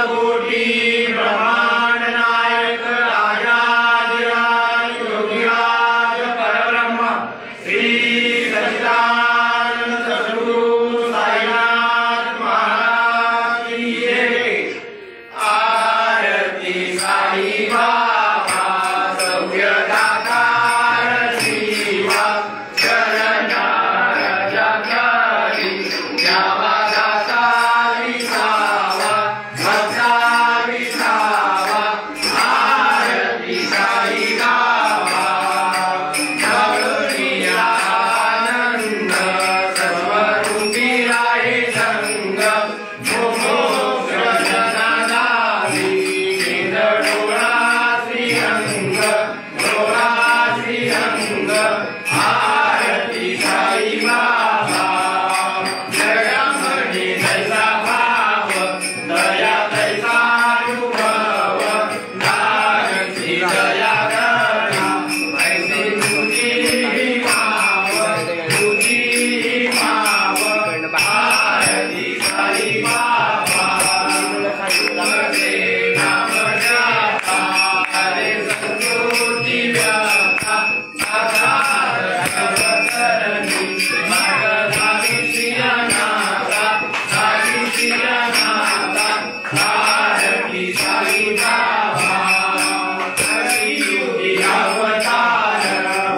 कोटी ब्रह्मांड नायक राजाधिराज योगीराज परब्रह्म श्री सच्चिदानंद सद्गुरु साईनाथ महाराज की जय। आरती साई बाबा सौख्यदाता शिवा शरणा जगरी द्यावा दाता विसावा भक्ता विसावा। आरती साई बाबा करुणिया आनंद सर्वरूपी राहे संग मोक्ष जनादारी डोळा श्रीअंग डोळा श्रीअंग। आरती साई बाबा जगमणी तैसा भाव दया तैसा अनुभव नागती दया करा ऐसे तुझी माव तुझी माव। आरती साई बाबा हरे नाम जपा हरे संतोषी व्यापा आधार सर्वकरणी मार्गदर्शिया नाथा साक्षिया नाथा। आरती साई बाबा कलियुगी अवतार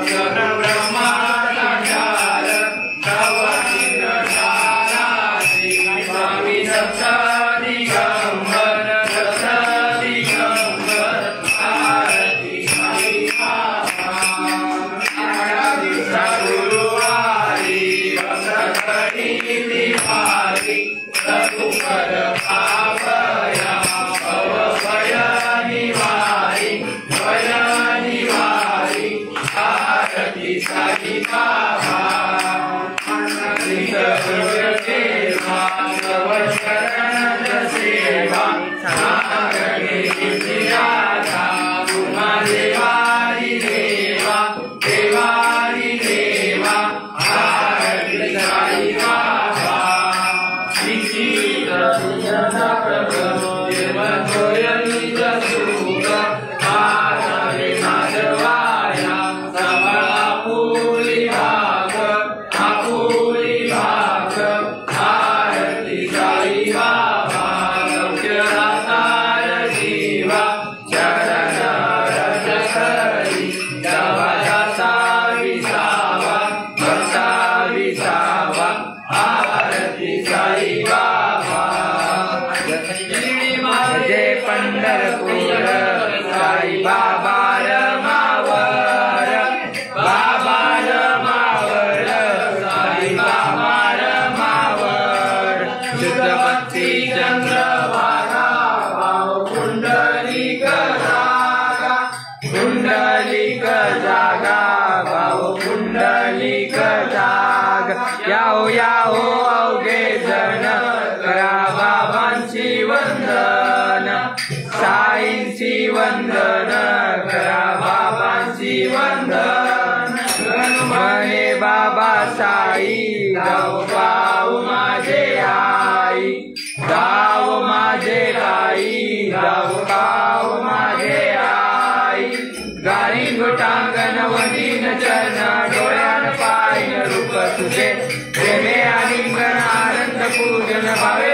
जन ब्रह्मा साकार तव दिनशाला श्री स्वामी दत्त दिगंबर दत्त दिगंबर। आरती साई बाबा दिवसा गुरुवारी भक्तकरी दिवारी सतुकर पावया भव भय निवारी भय निवारी। आरती साई बाबा सेवा सर्व शरण सेवा नागणे राजा उमा देवारी देवा देवारी देवा। आरती साई बाबा निश्चित सुजता प्रभु देवतोय निज सुख आधारे माधवाया सवा आपुली भाग आपुली भाग। आरती साई बाबा सौख्यदाता शिवा शरण रजकरी द्यावा दाता विसावा भक्ता विसावा। आरती साई बाबा माझे पंढरपूर साई बाबा रमावर बाबा रमावर साई बाबा रमावर। शुद्ध भक्ती चंद्रभागा भाव पुंडलिक जागा पुंडलिक जागा भाव पुंडलिक जागा। याहो याहो अवघे जण करा बाबांची वंदन साईंची वंदन करा बाबांची वंदन। म्हणे बाबा साई गाव गाव माझे आई गाव माझे आई गाव गाव माझे आई। गाणी घोटांगण वदीन चरण डोळ्यान पायन रूप तुझे प्रेमे आलिंगन आनंद पूजन भावे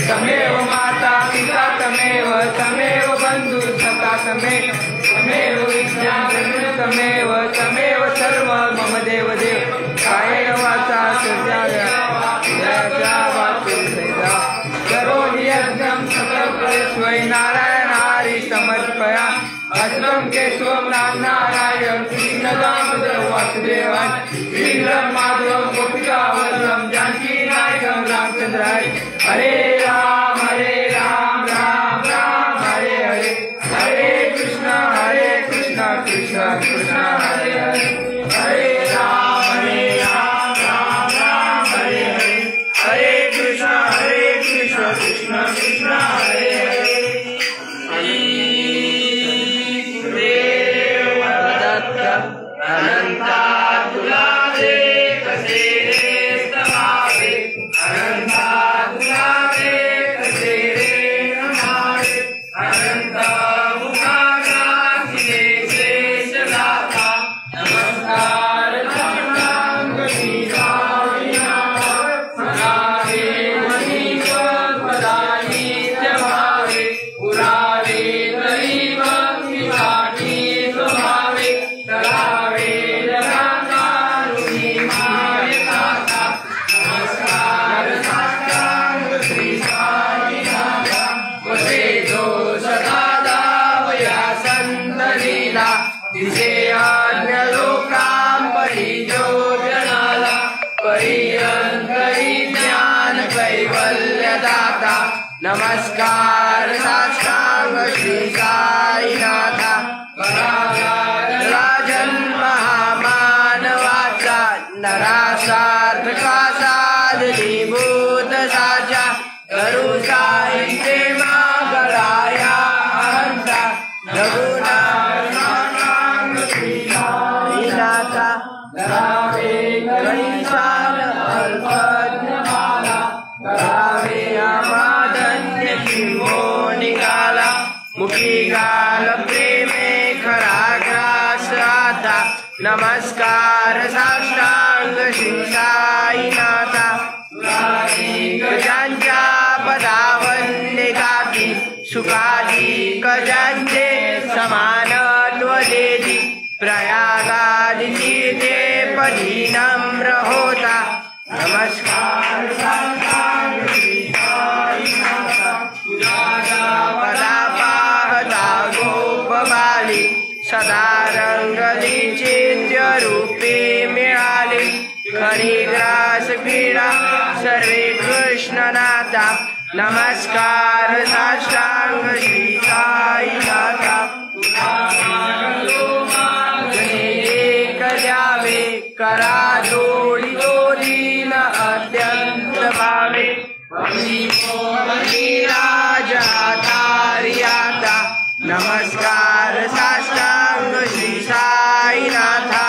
तमेव माता पिता तमेव तमेव बंधु सखा तमेव विद्या तमेव तमेव सर्व मम देव देव कायेन वाचा करोमि यज्ञं सकलकलेश्वरी नारायण हरि समर्पया अष्टम केशवम नाम नारायण कृष्णदामोदर वासुदेवाय श्रीराम माधव गोपिका वल्लभ जानकी नायकम रामचंद्र हरे राम राम राम हरे हरे हरे कृष्ण कृष्ण कृष्ण हरे हरे हरे राम राम राम हरे हरे हरे कृष्ण कृष्ण कृष्ण हरे हरे। अनंता तुला दे कसे स्तवावे अनंता तुला दे अनंतरी ज्ञान कैवल्यदाता नमस्कार साष्टांग श्री साईनाथा राजन महामानवाचा नरासार्थका साधनीभूत साचा करू साईचे मागराया हंसा रघुनाथ श्री साईनाथा करावे गणेशान अल्पज्ञमाला करावे आमादन्य किंबो निघाला मुखी गाल प्रेमे खरा ग्रास आता नमस्कार साष्टांग श्री साईनाथा गजांच्या पदावन्ने गाती सुखादी गजांचे समानत्व देती प्रयागादि तीर्थे पदी नम्र होता नमस्कार साष्टांग श्री साईनाथा पदा पाहता गोपबाली सदा रंगली चित्य रूपे मिळाले खरी ग्रास क्रीडा सर्वे कृष्णनाथा नमस्कार साष्टांग श्री साईनाथा एक द्यावे करा जोडी जोडीन अत्यंत भावे राजाता नमस्कार साष्टांग श्री साईनाथा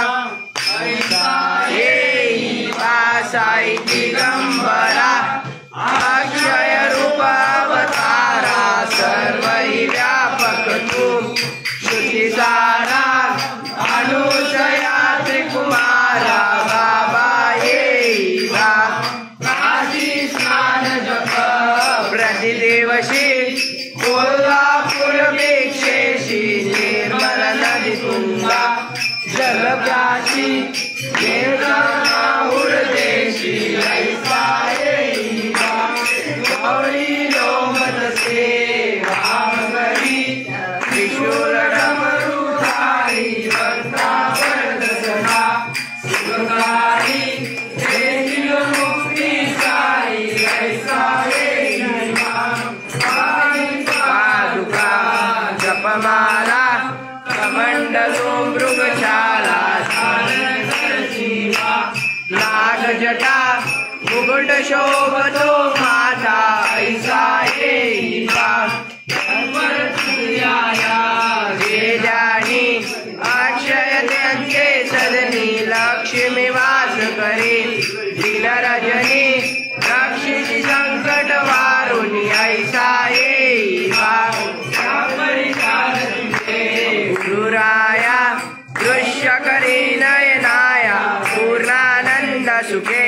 साई दिगंबरा अक्षय रूप अवतारा सर्वहि व्यापक तुम श्रुतिसारा अनुसया त्रिकुमारा बाबा येईवा काशी स्नान जप प्रतिदेवशी कोल्हापूर भिक्षेशी निर्मल नदी तुंगा जलप्राची देशी गौरी लोमतसे वामगरी त्रिशूल डमरुधारी वक्तापरदसना सुखकारी देशील मुक्ती साई पादुका जपमाला कमंडलो मृगशाला नागजटा मुकुट शोभतो माता ऐसा येईवा वेदानी अक्षय त्यांचे सदनी लक्ष्मी वास करे दिनरजनी रक्षिती संकट वारुणी ऐसा येईवा गुरुराया दृश्य करी नयनाया पूर्णानंद सुखे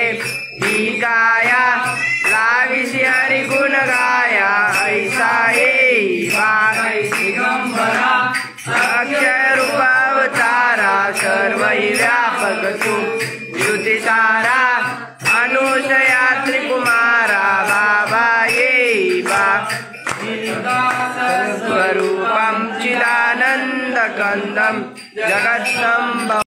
गाया लाविसी हरि गुण गाया ऐसा येईवा दिगंबरा अक्षय रूप अवतारा सर्वहि व्यापक तू श्रुतिसारा अनुसया त्रिकुमारा बाबा येईवा स्वरूपं चिदानंद कंदम जगत्संभव